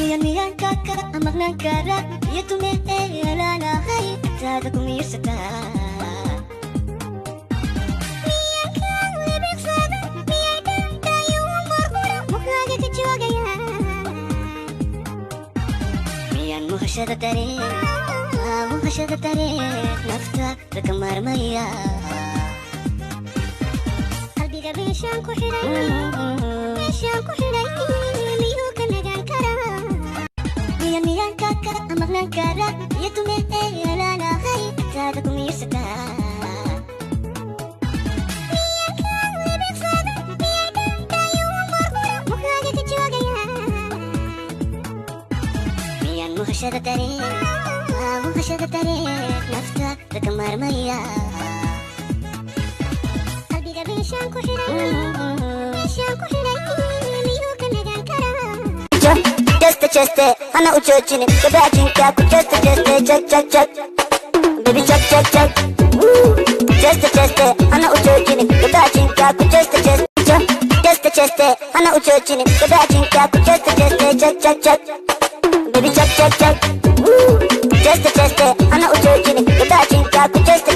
Miyan kaka amak nangkara Ito me alala hay Tada kumirsata Miyan kang libig sada Miyan kang tayong marmura Mukhaga kachuagaya Miyan muhashada tarik muhashada tarik Nafta rakamar maya Qalbiga beeshaan ku xidhay Beeshaan ku xidhay Miyuu ka nagaan karaa Miyan kaka amak nangkara Ito me alala hay Tada kumirsata Miyan kang libig sada Miyan kang tayong marmura Mukhaga kachuagaya Miyan muhashada tarik muhashada tarik Nafta rakamar maya Qalbiga beeshaan ku xidhay Beeshaan ku xidhay Miyuu ka nagaan karaa Cheste cheste ana uchochini Kabajin kaku cheste cheste Chak chak chak Baby chak chak chak Cheste cheste ana uchochini Kabajin kaku cheste cheste Cheste cheste ana uchochini Kabajin kaku cheste cheste Chak chak chak Baby chak chak chak Cheste cheste ana uchochini Kabajin kaku cheste